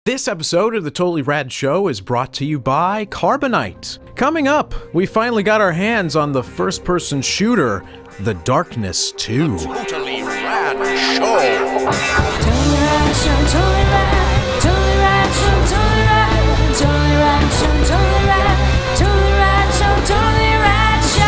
This episode of the Totally Rad Show is brought to you by Carbonite. Coming up, we finally got our hands on the first-person shooter, The Darkness 2. Totally Rad Show. Totally Rad Show, Totally Rad, Totally Rad Show, Totally Rad, Totally Rad Show, Totally Rad, Totally Rad Show, Totally Rad Show.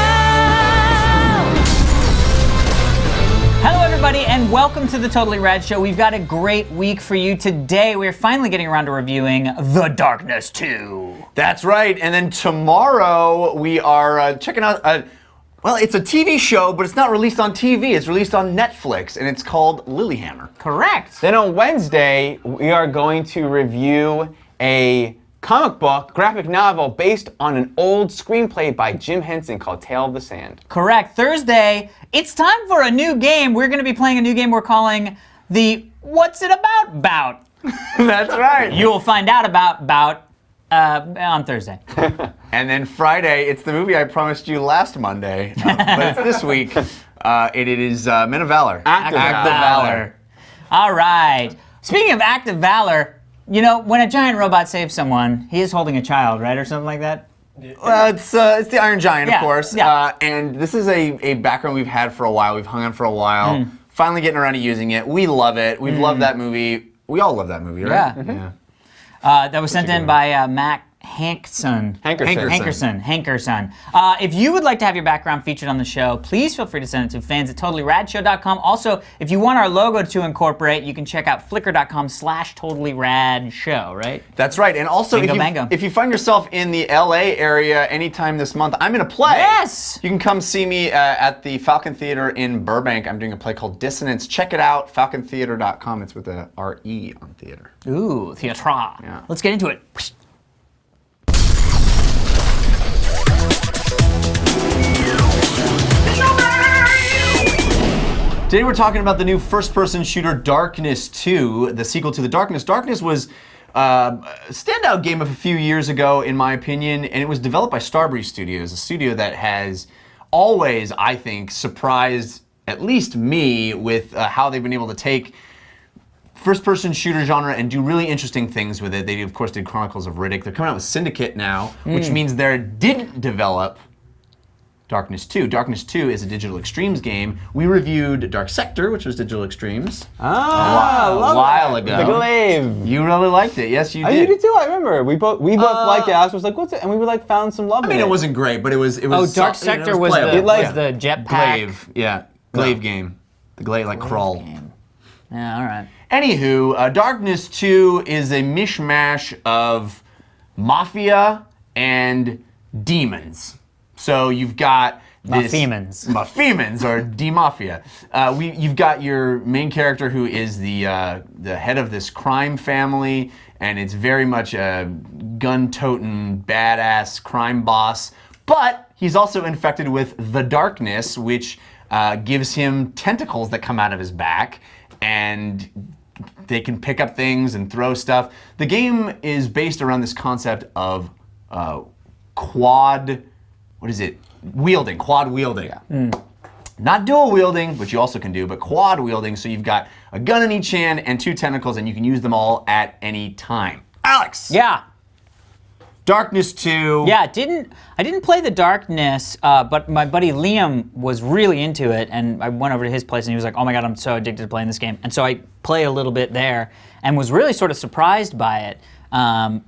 Hello everybody and welcome to the Totally Rad Show. We've got a great week for you today. We're finally getting around to reviewing The Darkness 2. That's right, and then tomorrow we are checking out, well, it's a TV show, but it's not released on TV. It's released on Netflix, and it's called Lilyhammer. Correct. Then on Wednesday, we are going to review a comic book, graphic novel, based on an old screenplay by Jim Henson called Tale of the Sand. Correct. Thursday, it's time for a new game. We're going to be playing a new game we're calling the What's It About Bout. That's right. You'll find out about on Thursday. And then Friday, it's the movie I promised you last Monday, but it's this week. It is Men of Valor. Act of Valor. All right. Speaking of Act of Valor, you know, when a giant robot saves someone, he is holding a child, right, or something like that? Well, it's the Iron Giant, Yeah, of course. yeah. And this is a background we've had for a while. We've hung on for a while. Finally getting around to using it. We love it. We've loved that movie. We all love that movie, right? Yeah. That was sent in by Matt Hankerson. If you would like to have your background featured on the show, please feel free to send it to fans@totallyradshow.com. Also, if you want our logo to incorporate, you can check out flickr.com/totallyradshow, right? That's right. And also, Bingo. if you find yourself in the LA area anytime this month, I'm in a play. Yes! You can come see me at the Falcon Theater in Burbank. I'm doing a play called Dissonance. Check it out, falcontheater.com. It's with a R-E on theater. Ooh, theatra. Yeah. Let's get into it. Today we're talking about the new first-person shooter Darkness 2, the sequel to The Darkness. Darkness was a standout game of a few years ago, in my opinion, and it was developed by Starbreeze Studios, a studio that has always, I think, surprised at least me with how they've been able to take first-person shooter genre and do really interesting things with it. They, of course, did Chronicles of Riddick. They're coming out with Syndicate now, which means they didn't develop Darkness 2. Darkness 2 is a Digital Extremes game. We reviewed Dark Sector, which was Digital Extremes, a while ago. The Glaive. You really liked it. Yes, you Oh, did. you did too. I remember. We both liked it. Alex was like, "What's it?" And we were like, found some love. I mean, it wasn't great, but it was. Oh, Dark Sector was playable. the jetpack. Glaive. Yeah, Glaive game. The Glaive, like crawl. Yeah, all right. Anywho, Darkness 2 is a mishmash of mafia and demons. So you've got this Mafemans or D-Mafia. You've got your main character who is the head of this crime family, and it's very much a gun-toting, badass crime boss. But he's also infected with the darkness, which gives him tentacles that come out of his back, and they can pick up things and throw stuff. The game is based around this concept of quad-wielding. Yeah. Not dual wielding, which you also can do, but quad wielding, so you've got a gun in each hand and two tentacles, and you can use them all at any time. Alex! Yeah. Darkness 2. Yeah, I didn't play The Darkness, but my buddy Liam was really into it, and I went over to his place and he was like, "Oh my god, I'm so addicted to playing this game." And so I played a little bit there and was really sort of surprised by it,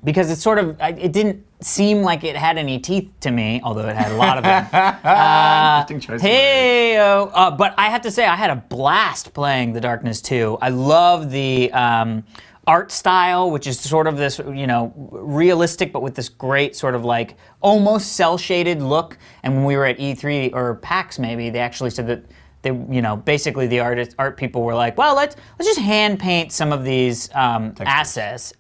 because it didn't seem like it had any teeth to me, although it had a lot of them. Interesting choice of words. But I have to say, I had a blast playing The Darkness 2. I love the art style, which is sort of this, realistic, but with this great sort of like almost cel-shaded look. And when we were at E3 or PAX, maybe they actually said that they, basically the art people were like, well, let's just hand paint some of these assets.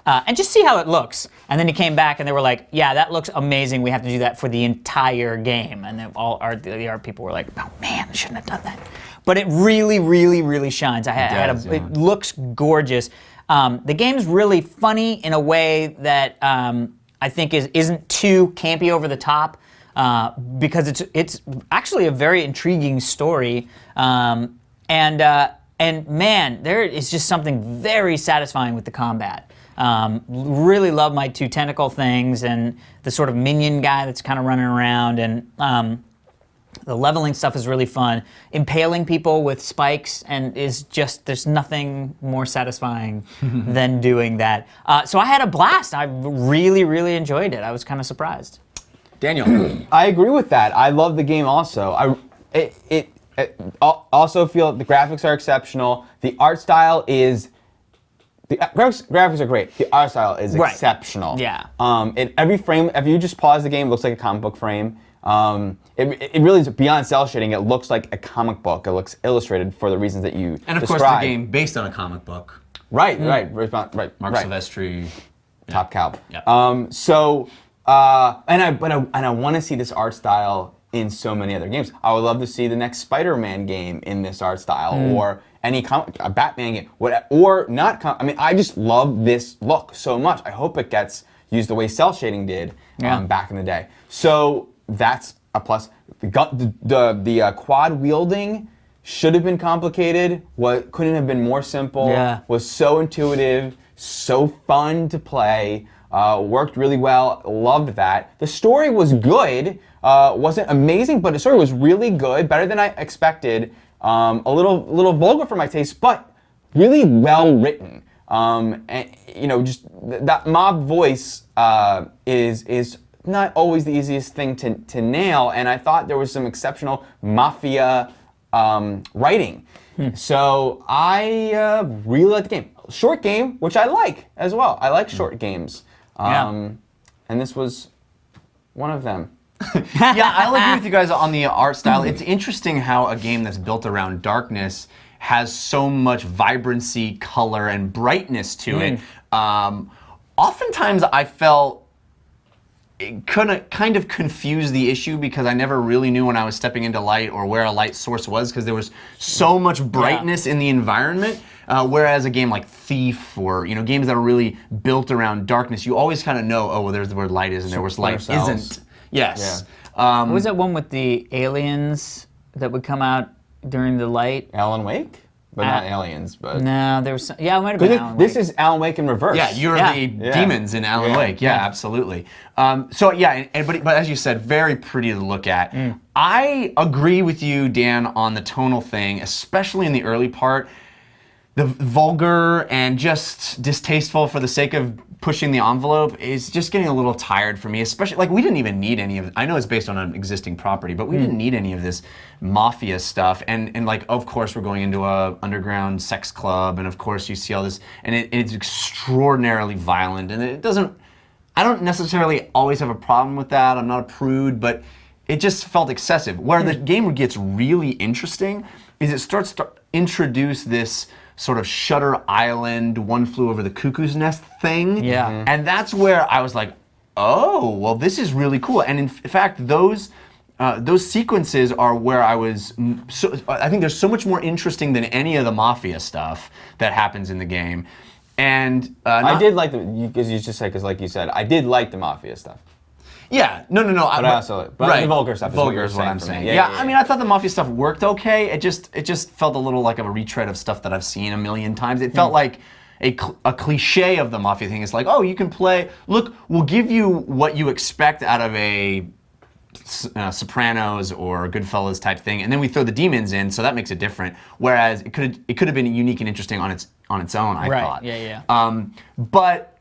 And just see how it looks. And then he came back and they were like, yeah, that looks amazing. We have to do that for the entire game. And then the art people were like, oh man, I shouldn't have done that. But it really, really, really shines. It looks gorgeous. The game's really funny in a way that I think isn't too campy over the top, because it's actually a very intriguing story. And And man, there is just something very satisfying with the combat. Really love my 2 tentacle things and the sort of minion guy that's kind of running around, and the leveling stuff is really fun. Impaling people with spikes and is just, there's nothing more satisfying than doing that. So I had a blast. I really, really enjoyed it. I was kind of surprised. Daniel. I agree with that. I love the game also. I also feel the graphics are exceptional. The art style is, the graphics are great. The art style is exceptional. Yeah. In every frame, if you just pause the game, it looks like a comic book frame. It really is beyond cell shading. It looks like a comic book. It looks illustrated for the reasons that you And of described. course, the game based on a comic book. Right. Mark Right. Silvestri. Top cow. Yep. And I want to see this art style in so many other games. I would love to see the next Spider-Man game in this art style, or any a Batman game, or not. I mean, I just love this look so much. I hope it gets used the way cell shading did back in the day. So that's a plus. The quad wielding should have been complicated. Couldn't have been more simple. Yeah. Was so intuitive, so fun to play. Worked really well. Loved that. The story was good. Wasn't amazing, but the story was really good. Better than I expected. A little vulgar for my taste, but really well written. And just that mob voice is not always the easiest thing to nail. And I thought there was some exceptional mafia writing. So I really like the game. Short game, which I like as well. I like short games. And this was one of them. Yeah, I'll agree with you guys on the art style. It's interesting how a game that's built around darkness has so much vibrancy, color, and brightness to it. Oftentimes I felt it kind of confused the issue because I never really knew when I was stepping into light or where a light source was, because there was so much brightness in the environment. Whereas a game like Thief or games that are really built around darkness, you always kind of know, oh well, there's where light is and there where light isn't. Yes. Yeah. What was that one with the aliens that would come out during the light? Alan Wake? But not aliens, but... No, there was some, it might have been Alan Wake. This is Alan Wake in reverse. Yeah, you're the demons in Alan Wake. Yeah, absolutely. But as you said, very pretty to look at. I agree with you, Dan, on the tonal thing, especially in the early part. The vulgar and just distasteful for the sake of pushing the envelope is just getting a little tired for me, especially, we didn't even need any of it. I know it's based on an existing property, but we didn't need any of this mafia stuff. And of course, we're going into a underground sex club, and of course you see all this, and it's extraordinarily violent, and I don't necessarily always have a problem with that. I'm not a prude, but it just felt excessive. Where the game gets really interesting is it starts to introduce this sort of Shutter Island, One Flew Over the Cuckoo's Nest thing. Yeah. And that's where I was like, oh, well, this is really cool. And in fact, those sequences are where I think they're so much more interesting than any of the mafia stuff that happens in the game. And I did like because you just said, because like you said, I did like the mafia stuff. Yeah, no. But the vulgar stuff is what I'm saying. Yeah, I mean, I thought the mafia stuff worked okay. It just felt a little like a retread of stuff that I've seen a million times. It felt like a cliche of the mafia thing. It's like, oh, you can play. Look, we'll give you what you expect out of a Sopranos or Goodfellas type thing, and then we throw the demons in, so that makes it different. Whereas it could have been unique and interesting on its own. I thought. Yeah. But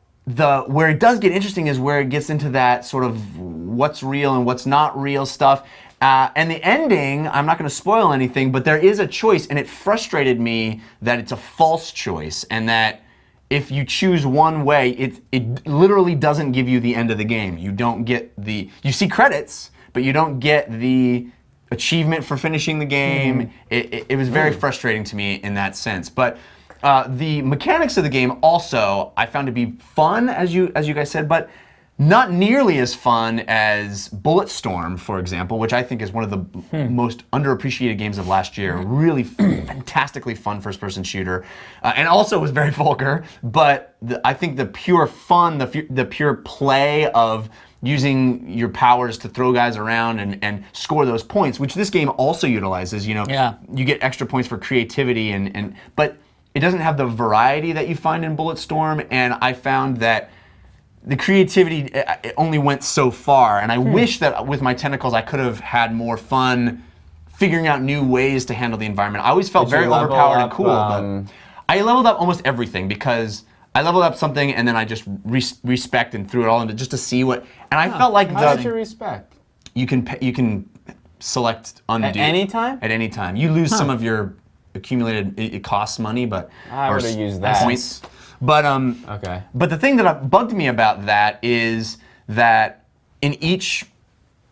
where it does get interesting is where it gets into that sort of what's real and what's not real stuff. And the ending, I'm not going to spoil anything, but there is a choice, and it frustrated me that it's a false choice, and that if you choose one way, it literally doesn't give you the end of the game. You don't get you see credits, but you don't get the achievement for finishing the game. It was very frustrating to me in that sense. But the mechanics of the game also I found to be fun, as you guys said, but not nearly as fun as Bulletstorm, for example, which I think is one of the most underappreciated games of last year. Really fantastically fun first-person shooter, and also was very vulgar. But I think the pure fun, the pure play of using your powers to throw guys around and score those points, which this game also utilizes. You get extra points for creativity, but it doesn't have the variety that you find in Bulletstorm, and I found that the creativity it only went so far, and I wish that with my tentacles I could have had more fun figuring out new ways to handle the environment. I always felt very overpowered and cool, but I leveled up almost everything because I leveled up something and then I just respect and threw it all into just to see what. And I felt like how did you respect? You can select undo at any time. At any time, you lose some of your accumulated. It costs money, but I would have used that points. But okay. But the thing that bugged me about that is that in each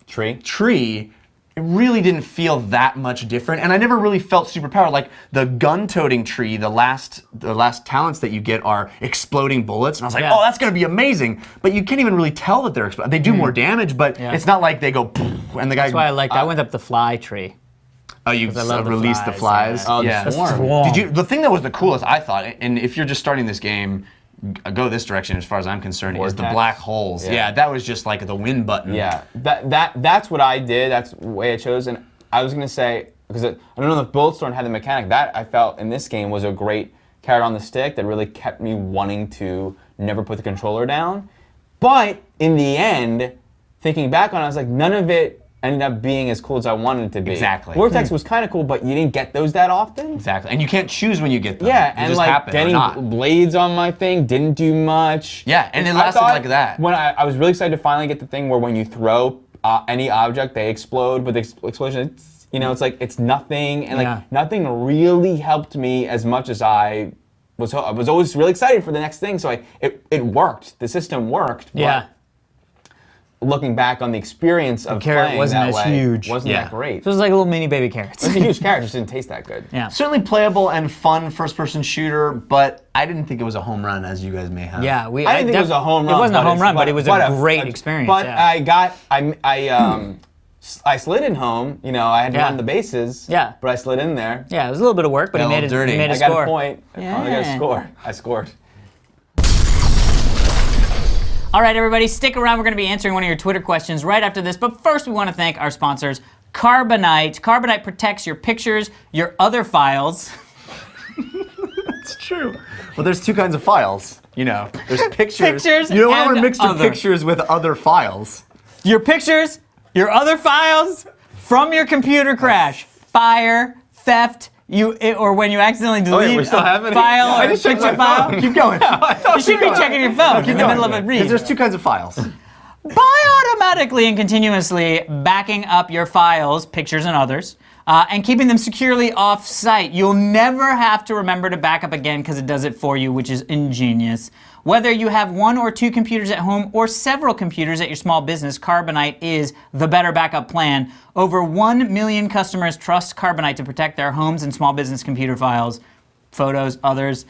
tree, it really didn't feel that much different, and I never really felt superpowered. Like the gun-toting tree, the last talents that you get are exploding bullets, and I was like, oh, that's gonna be amazing. But you can't even really tell that they're exploding. They do more damage, but it's not like they go and the guy. That's why I liked. I went up the fly tree. Oh, you released the flies. Oh, yeah. The swarm. Did you? The thing that was the coolest, I thought, and if you're just starting this game, go this direction as far as I'm concerned, is the black holes. Yeah, that was just like the win button. Yeah, that's what I did. That's the way I chose. And I was gonna say, because I don't know if Bulletstorm had the mechanic that I felt in this game was a great carrot on the stick that really kept me wanting to never put the controller down. But in the end, thinking back on it, I was like, none of it ended up being as cool as I wanted it to be. Exactly. Vortex was kind of cool, but you didn't get those that often. Exactly, and you can't choose when you get them. Yeah, they and just like happen getting blades on my thing didn't do much. Yeah, and it lasted like that. When I was really excited to finally get the thing where when you throw any object, they explode, but the explosion, it's like it's nothing, and like nothing really helped me as much as I was always really excited for the next thing. So it worked. The system worked. But looking back on the experience of playing wasn't that as way, huge. wasn't that great. So it was like little mini baby carrots. It was a huge carrot, just didn't taste that good. Yeah. Certainly playable and fun first-person shooter, but I didn't think it was a home run as you guys may have. Yeah, I didn't think it was a home run. It wasn't a home run, but it was a great experience. But I slid in home. I had to run the bases. Yeah. But I slid in there. Yeah, it was a little bit of work, but he made it dirty. He made a I score. got a point. Yeah. I got a score. I scored. All right, everybody, stick around. We're going to be answering one of your Twitter questions right after this. But first, we want to thank our sponsors, Carbonite. Carbonite protects your pictures, your other files. It's true. Well, there's two kinds of files. There's pictures. Pictures you don't want and to mix your other. pictures with other files. Your pictures, your other files from your computer crash, fire, theft, or when you accidentally delete a file or a picture file. Keep going. You should be checking your phone in the middle of a read. Because there's two kinds of files. By automatically and continuously backing up your files, pictures and others, and keeping them securely off-site. You'll never have to remember to back up again because it does it for you, which is ingenious. Whether you have one or two computers at home or several computers at your small business, Carbonite is the better backup plan. Over 1 million customers trust Carbonite to protect their homes and small business computer files, photos, others.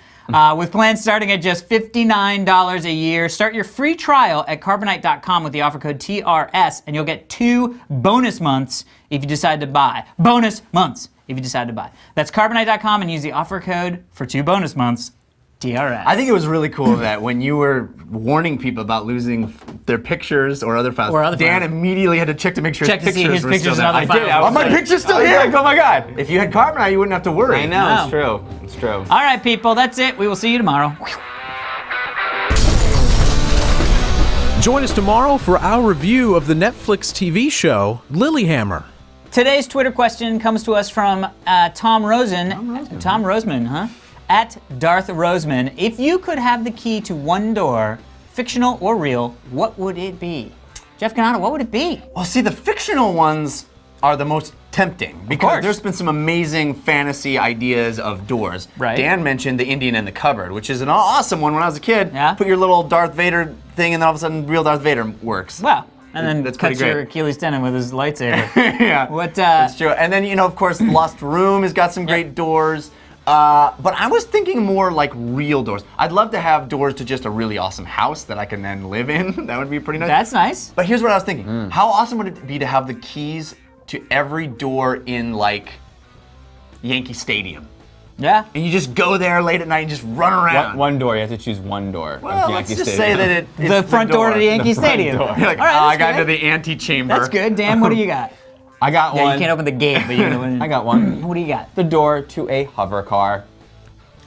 With plans starting at just $59 a year. Start your free trial at Carbonite.com with the offer code TRS, and you'll get 2 bonus months if you decide to buy. Bonus months if you decide to buy. That's Carbonite.com and use the offer code for 2 bonus months. TRS. I think it was really cool that when you were warning people about losing their pictures or other files, Dan immediately had to check to make sure his pictures were still there. I did. Are my pictures still here? Oh my God. If you had Carbonite, you wouldn't have to worry. I know, it's true. It's true. All right, people, that's it. We will see you tomorrow. Join us tomorrow for our review of the Netflix TV show, Lilyhammer. Today's Twitter question comes to us from Tom Rosen. Tom Roseman, huh? At Darth Roseman. If you could have the key to one door, fictional or real, what would it be? Jeff Cannata, what would it be? Well, see, the fictional ones are the most tempting because there's been some amazing fantasy ideas of doors. Right. Dan mentioned the Indian in the cupboard, which is an awesome one when I was a kid. Yeah. Put your little Darth Vader thing and then all of a sudden real Darth Vader works. Wow. And then That's cuts pretty your great. Achilles tendon with his lightsaber. Yeah, that's true. And then, of course, Lost Room has got some great doors. But I was thinking more like real doors. I'd love to have doors to just a really awesome house that I can then live in. That would be pretty nice. That's nice. But here's what I was thinking. How awesome would it be to have the keys to every door in like Yankee Stadium? Yeah. And you just go there late at night and just run around. One door. You have to choose one door. Well, of let's Yankee just Stadium. say that it's The front door to the Yankee front Stadium. door. You're like, All right, I that's got into good. the antechamber. That's good. Dan, what do you got? I got Yeah, one. you can't open the gate, but you can open. I got one. What do you got? The door to a hover car.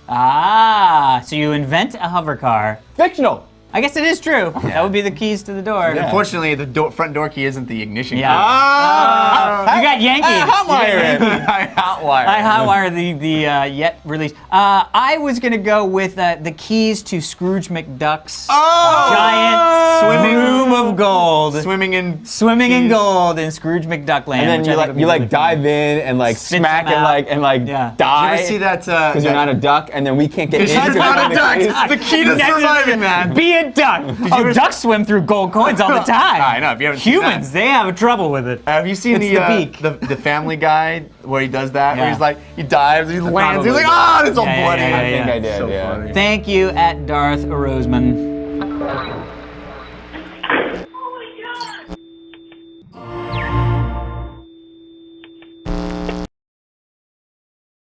Ah, so you invent a hover car. Fictional. I guess it is true. That would be the keys to the door. Yeah. Unfortunately, the front door key isn't the ignition Yeah. key. You got Yankees. Hotwire it. I hotwired. I hotwired the yet released. I was gonna go with the keys to Scrooge McDuck's giant swimming room of gold. Swimming in Swimming in gold in Scrooge McDuck land. And then which I you think would be you really like dive in and like Spit smack them out. and like Yeah. die. Did you ever see that? Because you're not a duck, and then we can't get in. She's not a duck. keys. It's the key to Never surviving, man. Be a duck. Oh, ducks swim through gold coins all the time. I know. If you haven't seen that. Humans, they have trouble with it. Have you seen It's the beak. the Family Guy where he does that? Where Yeah. he's like, he dives, he lands, he's probably like, ah, it's all Yeah, yeah, bloody. yeah, I think yeah. I did. So yeah. funny. Thank you at Darth Roseman.